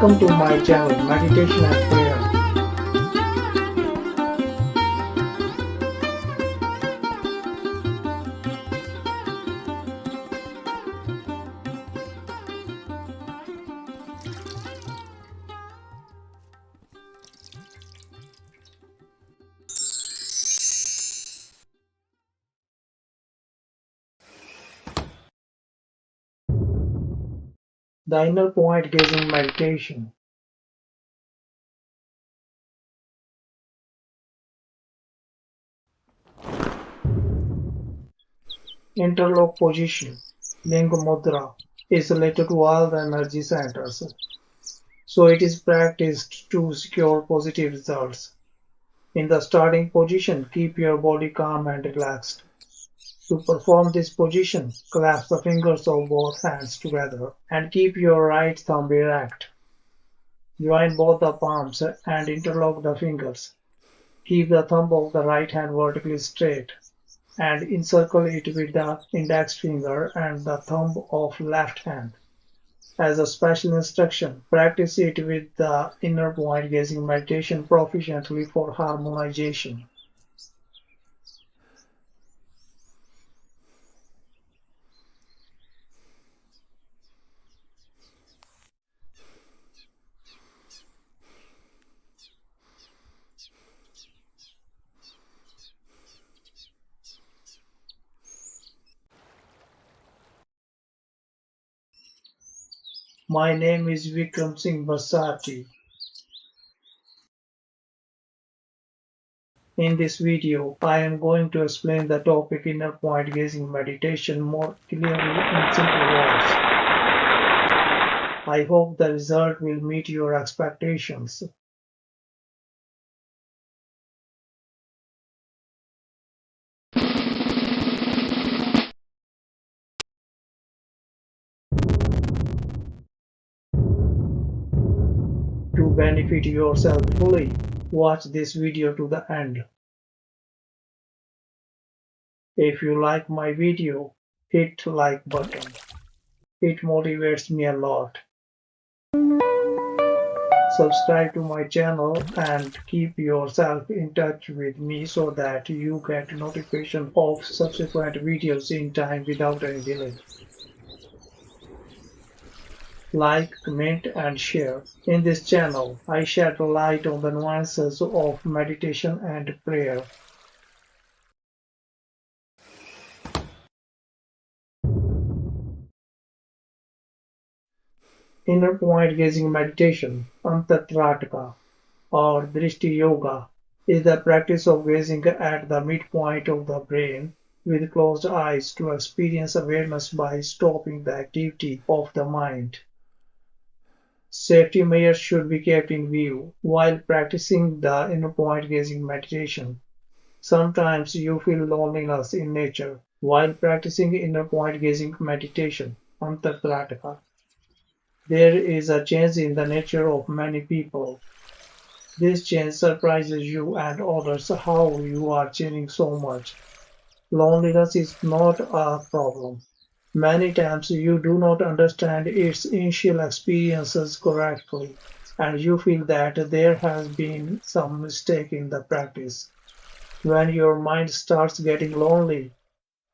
Welcome to my channel Meditation and Prayer. The inner point gazing meditation. Interlock position, Linga Mudra, is related to all the energy centers, so it is practiced to secure positive results. In the starting position, keep your body calm and relaxed. To perform this position, clasp the fingers of both hands together and keep your right thumb erect. Join both the palms and interlock the fingers. Keep the thumb of the right hand vertically straight and encircle it with the index finger and the thumb of left hand. As a special instruction, practice it with the inner point gazing meditation proficiently for harmonization. My name is Vikram Singh Basati. In this video, I am going to explain the topic inner point gazing meditation more clearly in simple words. I hope the result will meet your expectations. To benefit yourself fully, watch this video to the end. If you like my video, hit like button. It motivates me a lot. Subscribe to my channel and keep yourself in touch with me so that you get notification of subsequent videos in time without any delay. Like, comment and share. In this channel, I shed light on the nuances of meditation and prayer. Inner point gazing meditation, Antar Trataka, or Drishti Yoga, is the practice of gazing at the midpoint of the brain with closed eyes to experience awareness by stopping the activity of the mind. Safety measures should be kept in view while practicing the inner point gazing meditation. Sometimes you feel loneliness in nature while practicing inner point gazing meditation, Antar Trataka. There is a change in the nature of many people. This change surprises you and others how you are changing so much. Loneliness is not a problem. Many times you do not understand its initial experiences correctly, and you feel that there has been some mistake in the practice. When your mind starts getting lonely,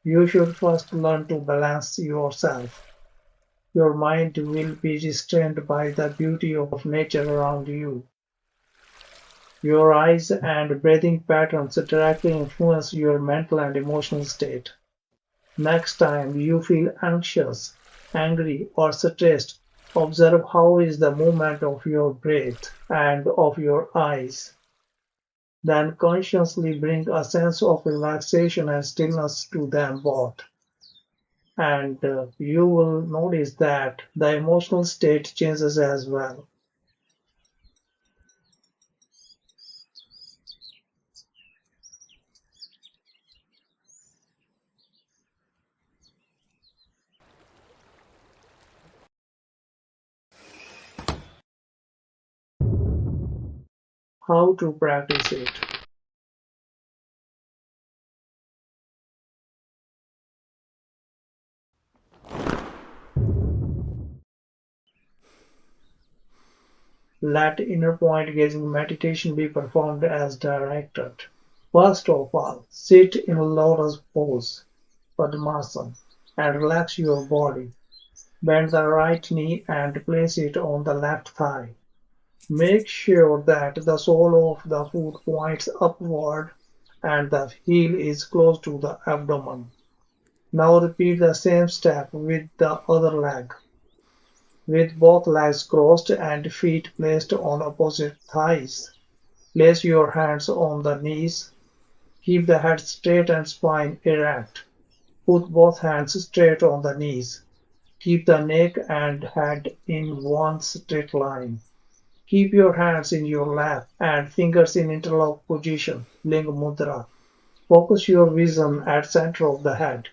you should first learn to balance yourself. Your mind will be restrained by the beauty of nature around you. Your eyes and breathing patterns directly influence your mental and emotional state. Next time you feel anxious, angry, or stressed, observe how is the movement of your breath and of your eyes. Then consciously bring a sense of relaxation and stillness to them both. And you will notice that the emotional state changes as well. How to practice it? Let inner point gazing meditation be performed as directed. First of all, sit in a lotus pose, Padmasana, and relax your body. Bend the right knee and place it on the left thigh. Make sure that the sole of the foot points upward and the heel is close to the abdomen. Now repeat the same step with the other leg. With both legs crossed and feet placed on opposite thighs, place your hands on the knees. Keep the head straight and spine erect. Put both hands straight on the knees. Keep the neck and head in one straight line. Keep your hands in your lap and fingers in interlock position, Linga Mudra. Focus your vision at center of the head.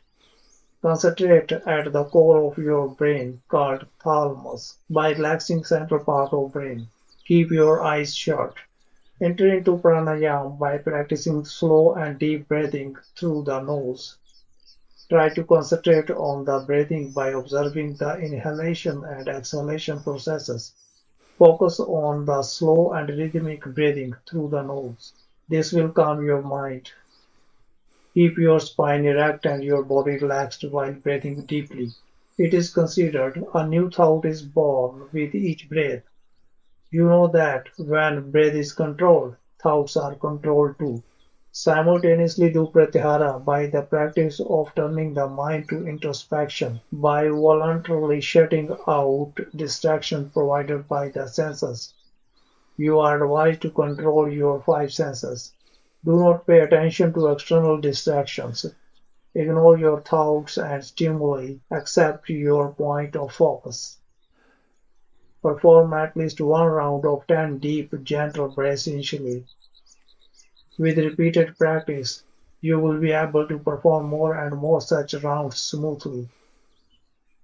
Concentrate at the core of your brain, called thalamus, by relaxing central part of brain. Keep your eyes shut. Enter into pranayama by practicing slow and deep breathing through the nose. Try to concentrate on the breathing by observing the inhalation and exhalation processes. Focus on the slow and rhythmic breathing through the nose. This will calm your mind. Keep your spine erect and your body relaxed while breathing deeply. It is considered a new thought is born with each breath. You know that when breath is controlled, thoughts are controlled too. Simultaneously do pratyahara by the practice of turning the mind to introspection, by voluntarily shutting out distraction provided by the senses. You are advised to control your five senses. Do not pay attention to external distractions. Ignore your thoughts and stimuli. Accept your point of focus. Perform at least one round of 10 deep, gentle breaths initially. With repeated practice, you will be able to perform more and more such rounds smoothly.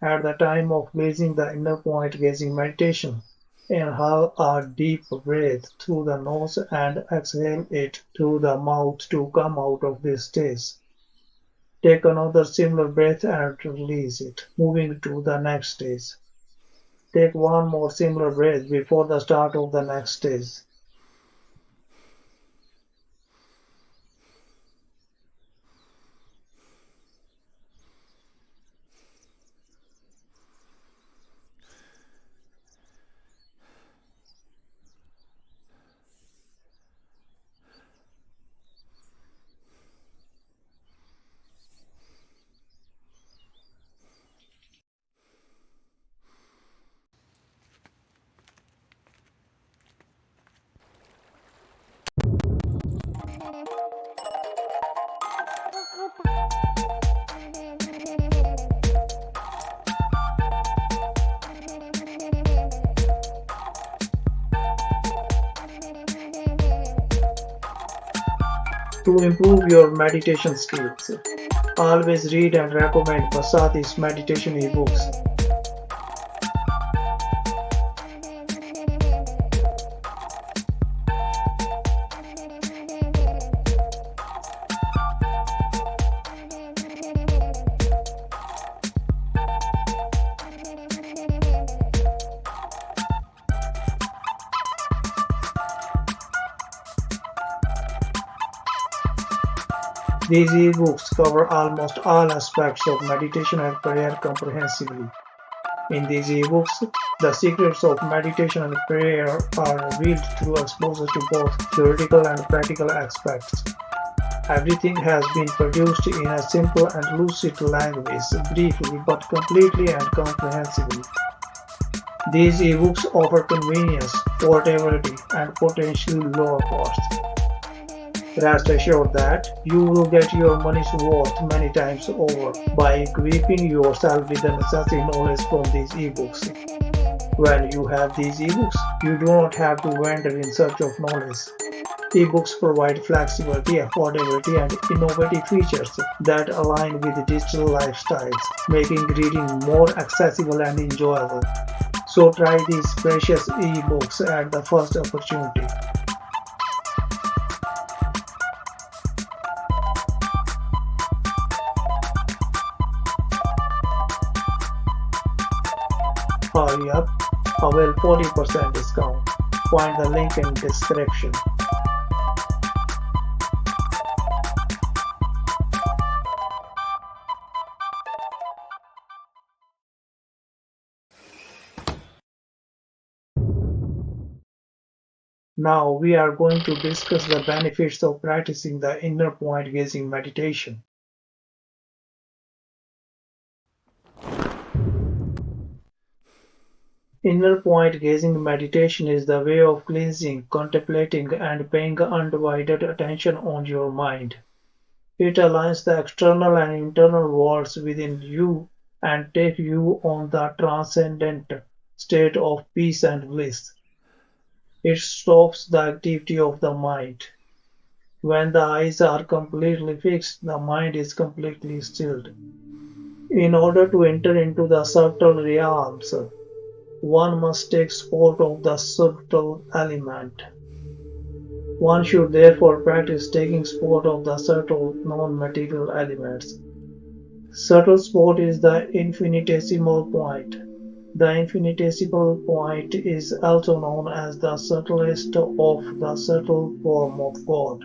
At the time of gazing the inner point gazing meditation, inhale a deep breath through the nose and exhale it through the mouth to come out of this stage. Take another similar breath and release it, moving to the next stage. Take one more similar breath before the start of the next stage. To improve your meditation skills, always read and recommend Vasati's meditation ebooks. These ebooks cover almost all aspects of meditation and prayer comprehensively. In these ebooks, the secrets of meditation and prayer are revealed through exposure to both theoretical and practical aspects. Everything has been produced in a simple and lucid language, briefly but completely and comprehensively. These ebooks offer convenience, portability, and potentially lower costs. Rest assured that you will get your money's worth many times over by equipping yourself with the necessary knowledge from these ebooks. When you have these ebooks, you do not have to wander in search of knowledge. Ebooks provide flexibility, affordability, and innovative features that align with digital lifestyles, making reading more accessible and enjoyable. So try these precious ebooks at the first opportunity. Hurry up, avail 40% discount. Find the link in description. Now we are going to discuss the benefits of practicing the inner point gazing meditation. Inner point gazing meditation is the way of cleansing, contemplating, and paying undivided attention on your mind. It aligns the external and internal worlds within you and takes you on the transcendent state of peace and bliss. It stops the activity of the mind. When the eyes are completely fixed, the mind is completely stilled. In order to enter into the subtle realms, one must take sport of the subtle element. One should therefore practice taking sport of the subtle non-material elements. Subtle sport is the infinitesimal point. The infinitesimal point is also known as the subtlest of the subtle form of God.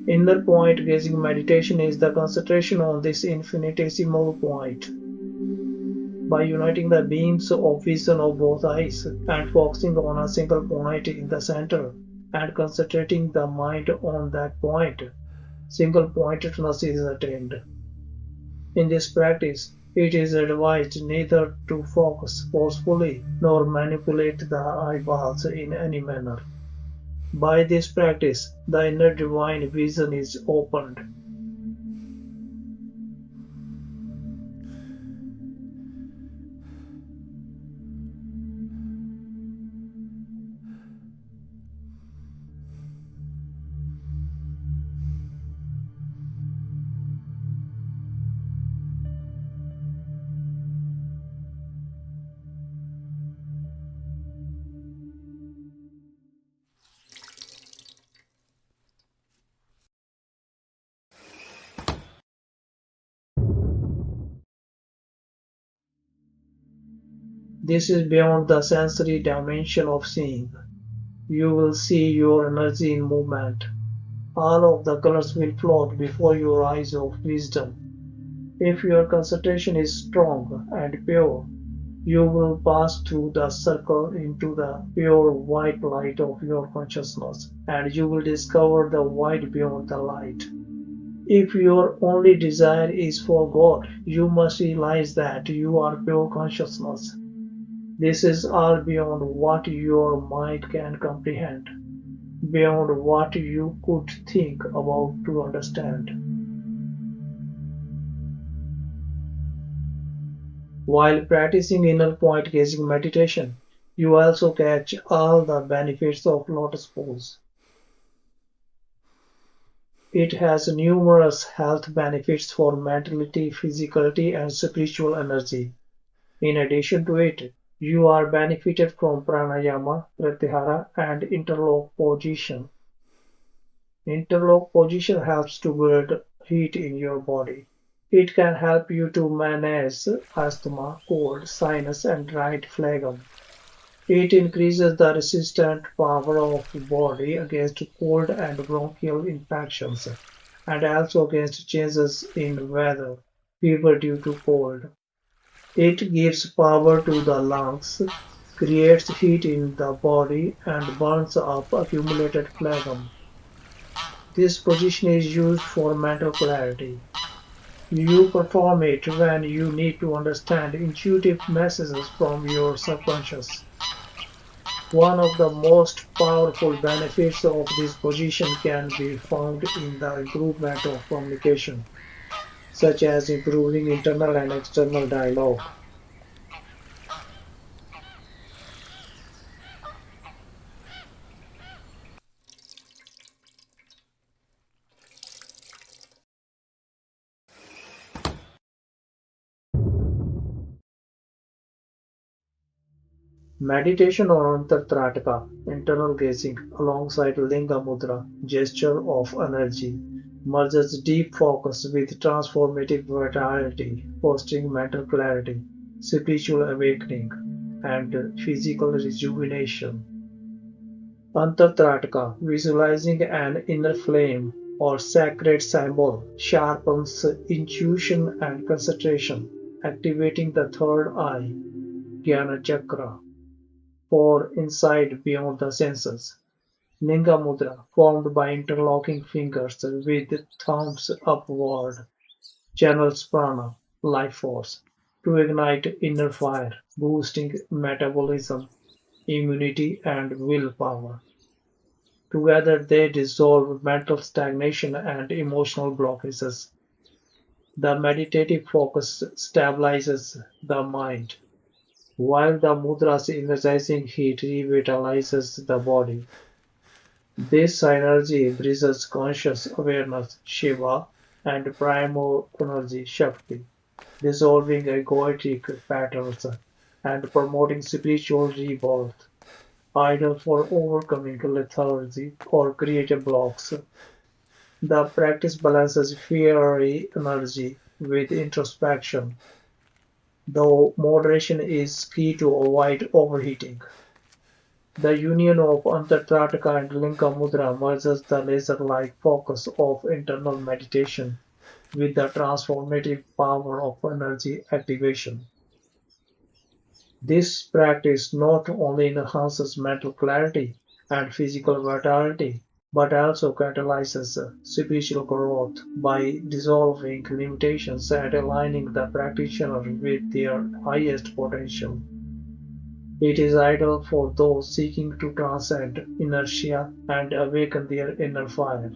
Inner point gazing meditation is the concentration on this infinitesimal point. By uniting the beams of vision of both eyes and focusing on a single point in the center and concentrating the mind on that point, single pointedness is attained. In this practice, it is advised neither to focus forcefully nor manipulate the eyeballs in any manner. By this practice, the inner divine vision is opened. This is beyond the sensory dimension of seeing. You will see your energy in movement. All of the colors will float before your eyes of wisdom. If your concentration is strong and pure, you will pass through the circle into the pure white light of your consciousness, and you will discover the void beyond the light. If your only desire is for God, you must realize that you are pure consciousness. This is all beyond what your mind can comprehend, beyond what you could think about to understand. While practicing inner point gazing meditation, you also catch all the benefits of lotus pose. It has numerous health benefits for mentality, physicality, and spiritual energy. In addition to it, you are benefited from pranayama, pratyahara, and interlock position. Interlock position helps to build heat in your body. It can help you to manage asthma, cold, sinus, and right phlegm. It increases the resistant power of the body against cold and bronchial infections, and also against changes in weather, fever due to cold. It gives power to the lungs, creates heat in the body, and burns up accumulated phlegm. This position is used for mental clarity. You perform it when you need to understand intuitive messages from your subconscious. One of the most powerful benefits of this position can be found in the improvement of communication, such as improving internal and external dialogue. Meditation on Antar Trataka, internal gazing, alongside Linga Mudra, gesture of energy, merges deep focus with transformative vitality, fostering mental clarity, spiritual awakening, and physical rejuvenation. Antar Trataka, visualizing an inner flame or sacred symbol, sharpens intuition and concentration, activating the third eye, Dhyana chakra, for insight beyond the senses. Linga Mudra, formed by interlocking fingers with thumbs upward, channels prana, life force, to ignite inner fire, boosting metabolism, immunity, and willpower. Together they dissolve mental stagnation and emotional blockages. The meditative focus stabilizes the mind, while the mudra's energizing heat revitalizes the body. This synergy bridges conscious awareness Shiva and primal energy Shakti, dissolving egoic patterns and promoting spiritual rebirth, ideal for overcoming lethargy or creative blocks. The practice balances fiery energy with introspection, though moderation is key to avoid overheating. The union of Antar Trataka and Linga Mudra merges the laser-like focus of internal meditation with the transformative power of energy activation. This practice not only enhances mental clarity and physical vitality, but also catalyzes spiritual growth by dissolving limitations and aligning the practitioner with their highest potential. It is ideal for those seeking to transcend inertia and awaken their inner fire.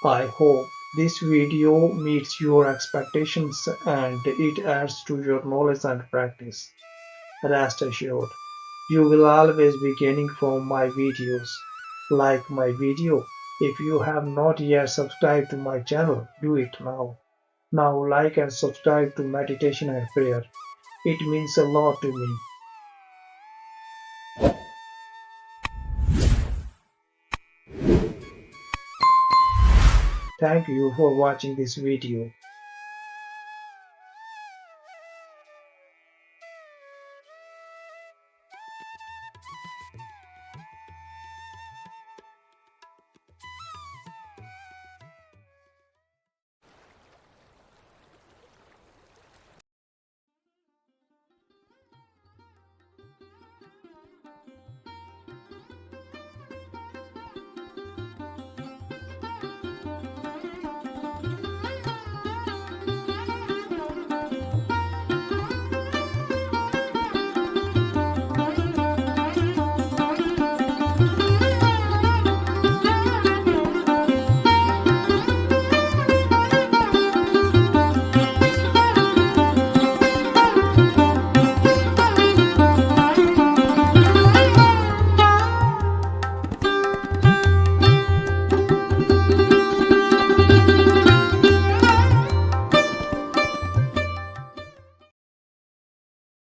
I hope this video meets your expectations and it adds to your knowledge and practice. Rest assured, you will always be gaining from my videos. Like my video. If you have not yet subscribed to my channel, do it now. Now like and subscribe to Meditation and Prayer. It means a lot to me. Thank you for watching this video.